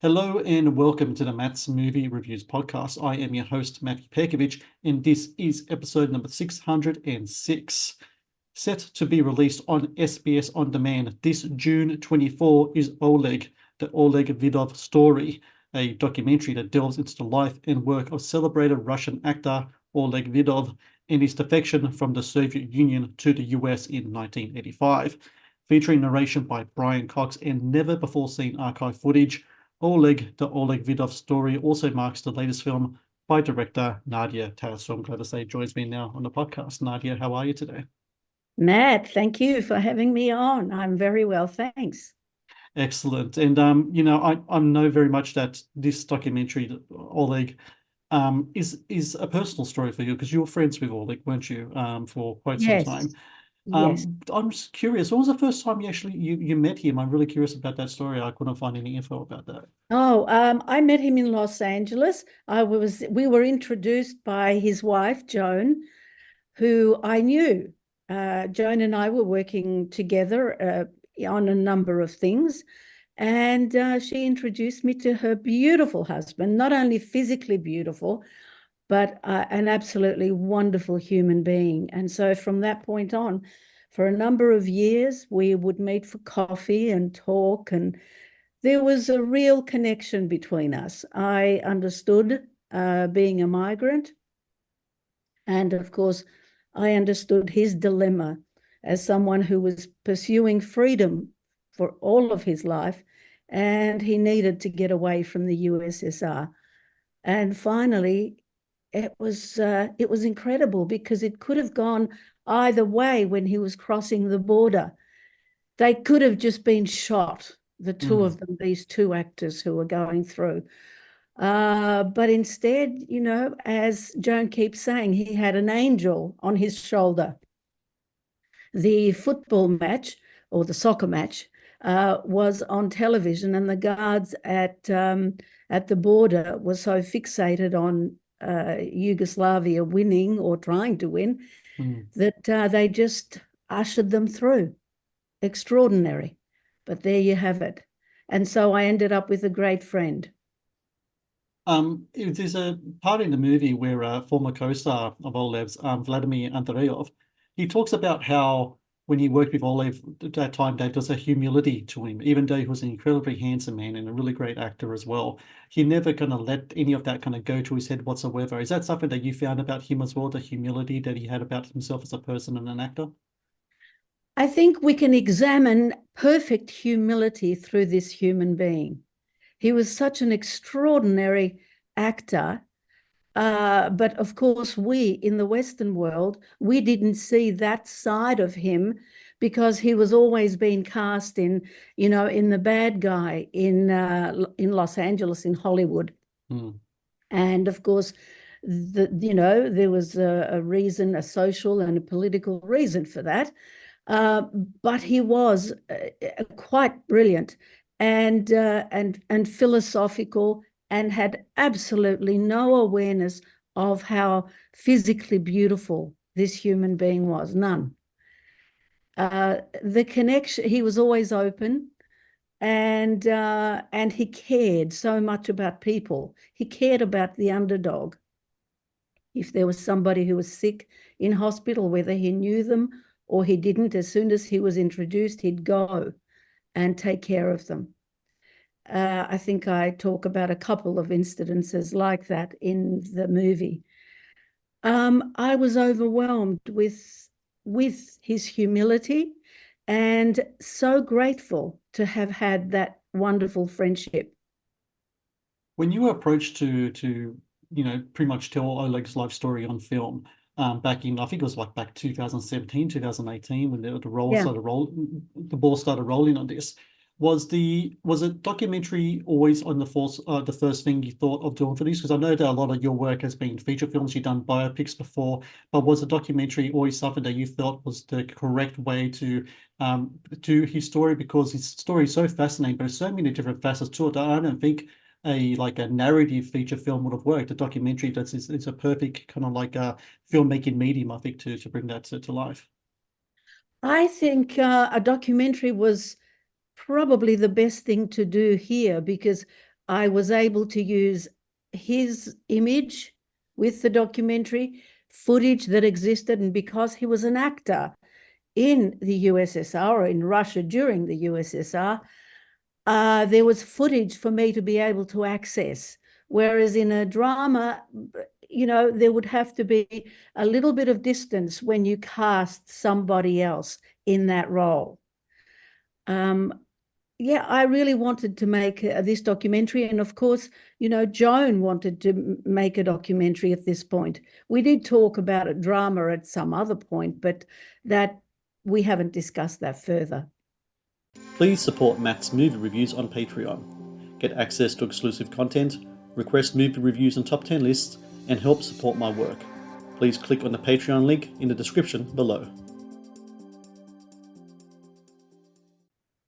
Hello and welcome to the Matt's Movie Reviews podcast. I am your host, Matthew Pejkovic, and this is episode number 606. Set to be released on SBS On Demand this June 24 is Oleg, the Oleg Vidov Story, a documentary that delves into the life and work of celebrated Russian actor Oleg Vidov and his defection from the Soviet Union to the US in 1985. Featuring narration by Brian Cox and never-before-seen archive footage, Oleg, the Oleg Vidov Story also marks the latest film by director Nadia Tass. So I'm glad to say joins me now on the podcast. Nadia, how are you today? Matt, thank you for having me on. I'm very well, thanks. Excellent. And I know very much that this documentary, Oleg, is a personal story for you because you were friends with Oleg, weren't you, for quite some time. Yes, yes. I'm just curious, when was the first time you met him? I'm really curious about that story. I couldn't find any info about that. I met him in Los Angeles. We were introduced by his wife, Joan, who I knew. Joan and I were working together on a number of things, and she introduced me to her beautiful husband, not only physically beautiful, but an absolutely wonderful human being. And so from that point on, for a number of years, we would meet for coffee and talk, and there was a real connection between us. I understood being a migrant, and of course, I understood his dilemma as someone who was pursuing freedom for all of his life, and he needed to get away from the USSR. And finally, it was incredible because it could have gone either way when he was crossing the border. They could have just been shot, the two of them, these two actors who were going through. But instead, as Joan keeps saying, he had an angel on his shoulder. The football match or the soccer match was on television, and the guards at the border were so fixated on Yugoslavia winning or trying to win that they just ushered them through. Extraordinary. But there you have it. And so I ended up with a great friend. There's a part in the movie where a former co-star of Olev's, Vladimir Andreev, he talks about how when he worked with Olev at that time, there was a humility to him, even though he was an incredibly handsome man and a really great actor as well. He never kind of let any of that kind of go to his head whatsoever. Is that something that you found about him as well, the humility that he had about himself as a person and an actor? I think we can examine perfect humility through this human being. He was such an extraordinary actor. But of course, we in the Western world, we didn't see that side of him because he was always being cast in the bad guy in Los Angeles, in Hollywood. And of course, there was a reason, a social and a political reason for that. But he was quite brilliant and philosophical, and had absolutely no awareness of how physically beautiful this human being was. None. The connection, he was always open, and he cared so much about people. He cared about the underdog. If there was somebody who was sick in hospital, whether he knew them or he didn't, as soon as he was introduced, he'd go and take care of them. I think I talk about a couple of incidences like that in the movie. I was overwhelmed with his humility and so grateful to have had that wonderful friendship. When you were approached to pretty much tell Oleg's life story on film, back in, I think it was like back 2017, 2018, when Yeah. the ball started rolling on this. Was a documentary always on the first thing you thought of doing for this? Because I know that a lot of your work has been feature films, you've done biopics before, but was a documentary always something that you felt was the correct way to do his story? Because his story is so fascinating, but there's so many different facets to it that I don't think a narrative feature film would have worked. A documentary it's a perfect kind of like a filmmaking medium, I think, to bring that to life. I think a documentary was probably the best thing to do here because I was able to use his image with the documentary, footage that existed, and because he was an actor in the USSR or in Russia during the USSR, there was footage for me to be able to access. Whereas in a drama, there would have to be a little bit of distance when you cast somebody else in that role. Yeah, I really wanted to make this documentary. And of course, Joan wanted to make a documentary at this point. We did talk about a drama at some other point, but that we haven't discussed that further. Please support Matt's movie reviews on Patreon. Get access to exclusive content, request movie reviews and top 10 lists, and help support my work. Please click on the Patreon link in the description below.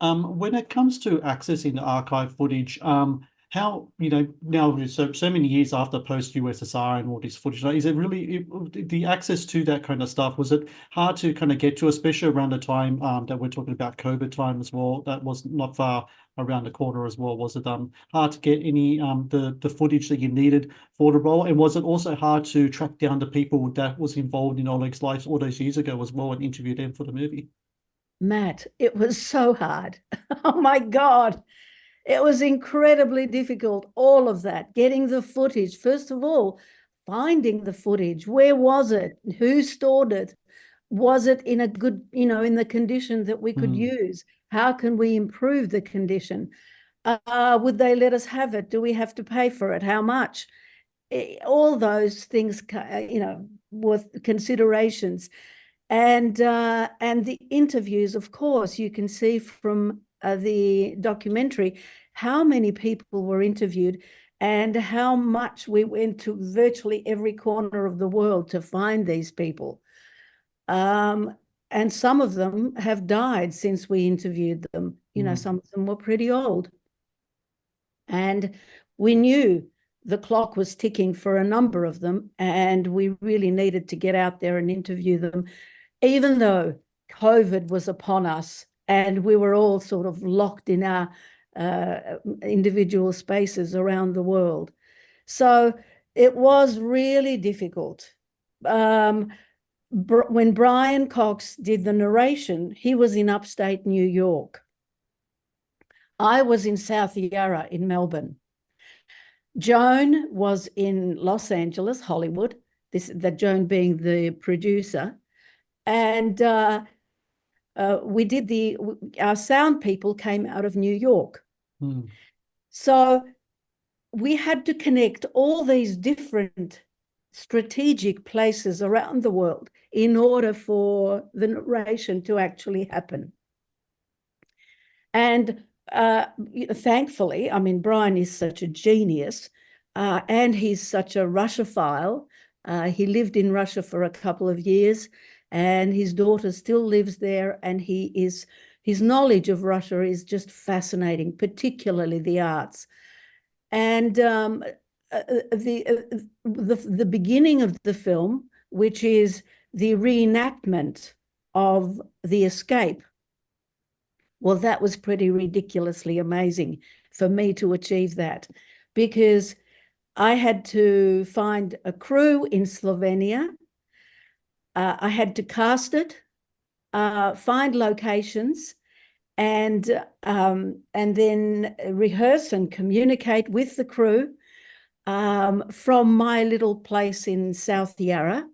When it comes to accessing the archive footage, how, now so many years after post-USSR and all this footage, is it really, the access to that kind of stuff, was it hard to kind of get to, especially around the time that we're talking about COVID time as well? That was not far around the corner as well. Was it hard to get any the footage that you needed for the role? And was it also hard to track down the people that was involved in Oleg's life all those years ago as well and interview them for the movie? Matt, it was so hard. Oh my God. It was incredibly difficult, all of that, getting the footage. First of all, finding the footage. Where was it? Who stored it? Was it in a good, in the condition that we could use? How can we improve the condition? Would they let us have it? Do we have to pay for it? How much? All those things, were considerations. And the interviews, of course, you can see from the documentary how many people were interviewed and how much we went to virtually every corner of the world to find these people. And some of them have died since we interviewed them. Some of them were pretty old. And we knew the clock was ticking for a number of them, and we really needed to get out there and interview them, even though COVID was upon us and we were all sort of locked in our individual spaces around the world. So it was really difficult. When Brian Cox did the narration, he was in upstate New York. I was in South Yarra in Melbourne. Joan was in Los Angeles, Hollywood, Joan being the producer. And we did our sound people came out of New York. So we had to connect all these different strategic places around the world in order for the narration to actually happen. And thankfully, Brian is such a genius and he's such a Russophile. He lived in Russia for a couple of years, and his daughter still lives there, and his knowledge of Russia is just fascinating, particularly the arts. And the beginning of the film, which is the reenactment of the escape, well, that was pretty ridiculously amazing for me to achieve that, because I had to find a crew in Slovenia. I had to cast it, find locations, and then rehearse and communicate with the crew from my little place in South Yarra.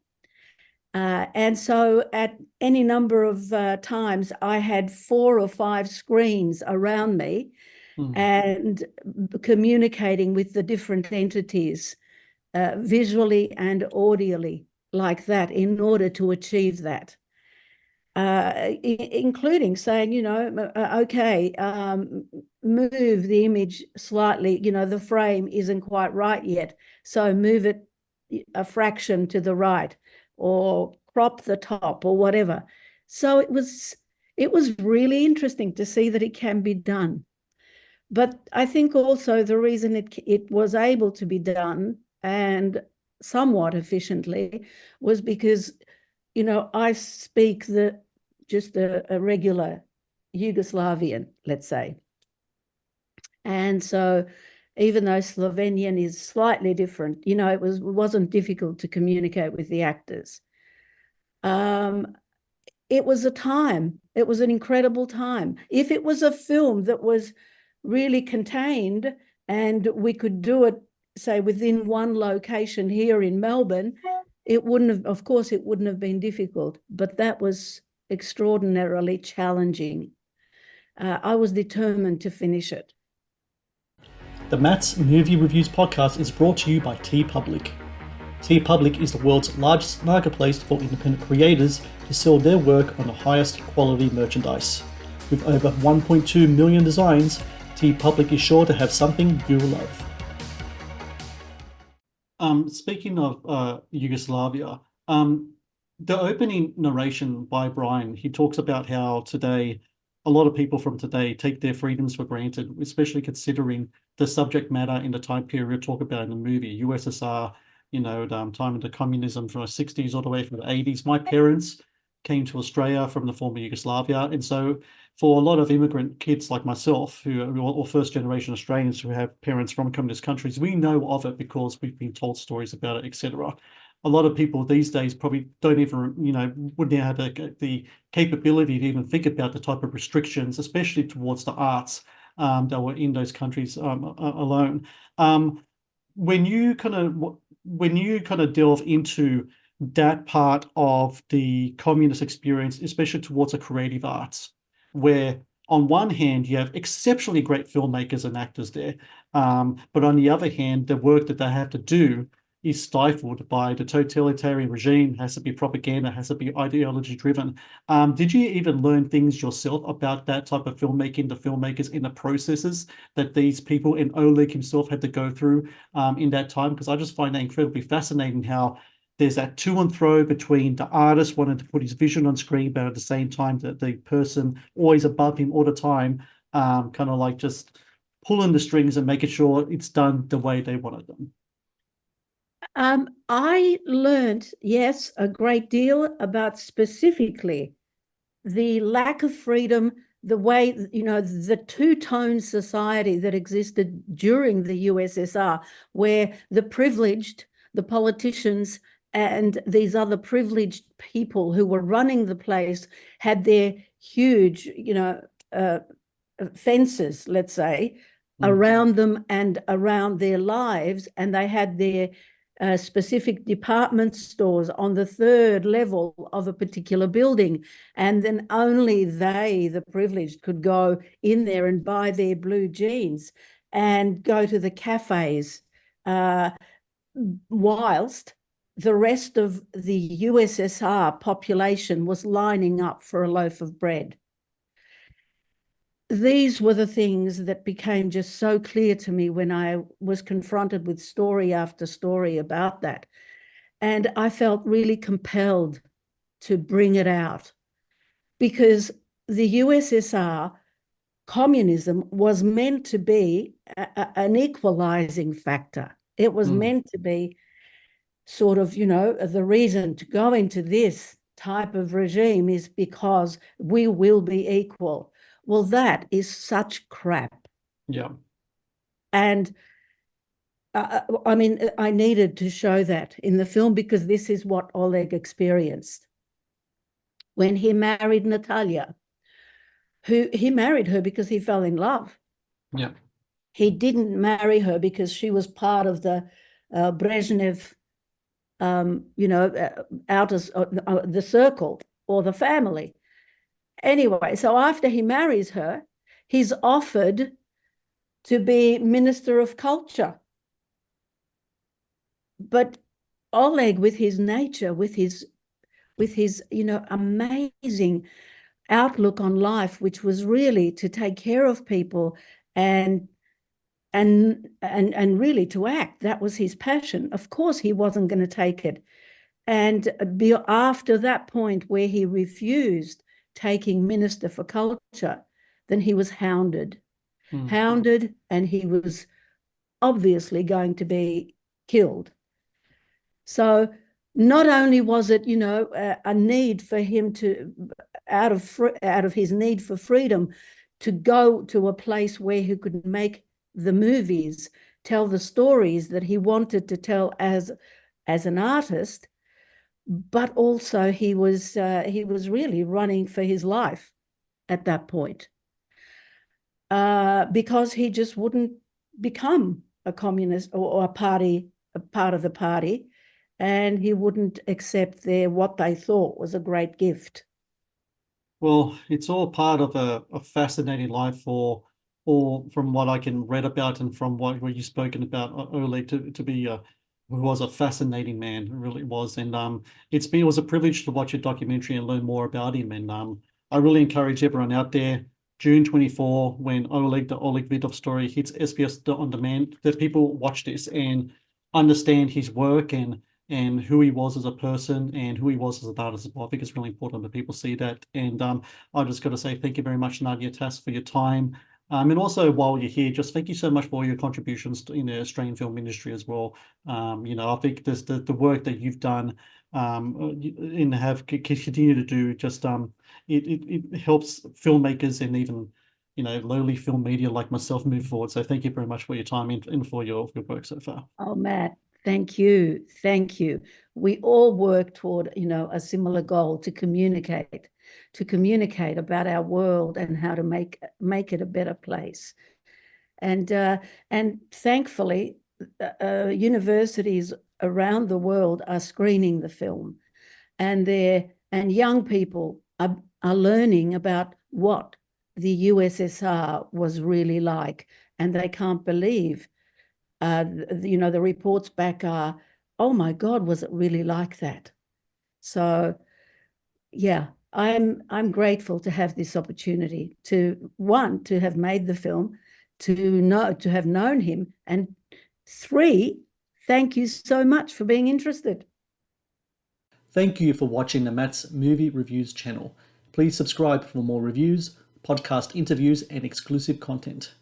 And so at any number of times, I had 4 or 5 screens around me and communicating with the different entities visually and audially like that in order to achieve that. Including saying, okay, move the image slightly, the frame isn't quite right yet, so move it a fraction to the right, or crop the top, or whatever. So it was really interesting to see that it can be done. But I think also the reason it was able to be done, and somewhat efficiently, was because, I speak just a regular Yugoslavian, let's say. And so even though Slovenian is slightly different. You know, it wasn't difficult to communicate with the actors. It was a time. It was an incredible time. If it was a film that was really contained and we could do it, say, within one location here in Melbourne, it wouldn't have, of course, it wouldn't have been difficult, but that was extraordinarily challenging. I was determined to finish it. The Matt's Movie Reviews podcast is brought to you by TeePublic. TeePublic is the world's largest marketplace for independent creators to sell their work on the highest quality merchandise. With over 1.2 million designs, TeePublic is sure to have something you love. Speaking of Yugoslavia, the opening narration by Brian, he talks about how today, a lot of people from today take their freedoms for granted, especially considering the subject matter in the time period talk about in the movie, USSR, you know, the time of the communism from the 60s all the way from the 80s. My parents came to Australia from the former Yugoslavia. And so for a lot of immigrant kids like myself, who are or first generation Australians who have parents from communist countries, we know of it because we've been told stories about it, etc. A lot of people these days probably don't even, you know, wouldn't have the capability to even think about the type of restrictions, especially towards the arts that were in those countries alone. When you kind of delve into that part of the communist experience, especially towards the creative arts, where on one hand you have exceptionally great filmmakers and actors there, but on the other hand, the work that they have to do is stifled by the totalitarian regime, has to be propaganda, has to be ideology driven. Did you even learn things yourself about that type of filmmaking, the filmmakers in the processes that these people and Oleg himself had to go through in that time? Because I just find that incredibly fascinating, how there's that to and fro between the artist wanting to put his vision on screen, but at the same time that the person always above him all the time, kind of like just pulling the strings and making sure it's done the way they want it done. I learned, yes, a great deal about specifically the lack of freedom, the way, you know, the two-tone society that existed during the USSR, where the privileged, the politicians, and these other privileged people who were running the place had their huge, you know, fences, let's say, around them and around their lives, and they had their specific department stores on the third level of a particular building, and then only they, the privileged, could go in there and buy their blue jeans and go to the cafes, whilst the rest of the USSR population was lining up for a loaf of bread. These were the things that became just so clear to me when I was confronted with story after story about that. And I felt really compelled to bring it out, because the USSR communism was meant to be an equalizing factor. It was meant to be sort of, you know, the reason to go into this type of regime is because we will be equal. Well, that is such crap. Yeah. And I mean, I needed to show that in the film, because this is what Oleg experienced when he married Natalia, who he married her because he fell in love. Yeah. He didn't marry her because she was part of the Brezhnev, you know, outer the circle or the family. Anyway, so after he marries her, he's offered to be Minister of Culture. But Oleg, with his nature, with his, you know, amazing outlook on life, which was really to take care of people and really to act, that was his passion. Of course, he wasn't going to take it. And after that point where he refused taking Minister for Culture, then he was hounded, and he was obviously going to be killed. So not only was it, you know, a need for him to, out of his need for freedom, to go to a place where he could make the movies tell the stories that he wanted to tell as an artist, but also he was really running for his life at that point, because he just wouldn't become a communist or a part of the party, and he wouldn't accept what they thought was a great gift. Well, it's all part of a fascinating life or from what I can read about and from what you've spoken about, Oleg, to be who was a fascinating man, it really was. And it was a privilege to watch your documentary and learn more about him. And I really encourage everyone out there, June 24, when the Oleg Vidov story hits SBS On Demand, that people watch this and understand his work and who he was as a person and who he was as an artist as well. I think it's really important that people see that. And I just got to say thank you very much, Nadia Tass, for your time. And also, while you're here, just thank you so much for all your contributions in the Australian film industry as well. I think this the work that you've done and have continue to do just it helps filmmakers and even lowly film media like myself move forward. So thank you very much for your time and for your work so far. Oh, Matt, thank you. Thank you. We all work toward, a similar goal to communicate about our world and how to make it a better place. And thankfully, universities around the world are screening the film, and young people are learning about what the USSR was really like, and they can't believe. The reports back are, oh my God, was it really like that? So, yeah, I'm grateful to have this opportunity to have made the film, to have known him, and 3, thank you so much for being interested. Thank you for watching the Matt's Movie Reviews channel. Please subscribe for more reviews, podcast interviews, and exclusive content.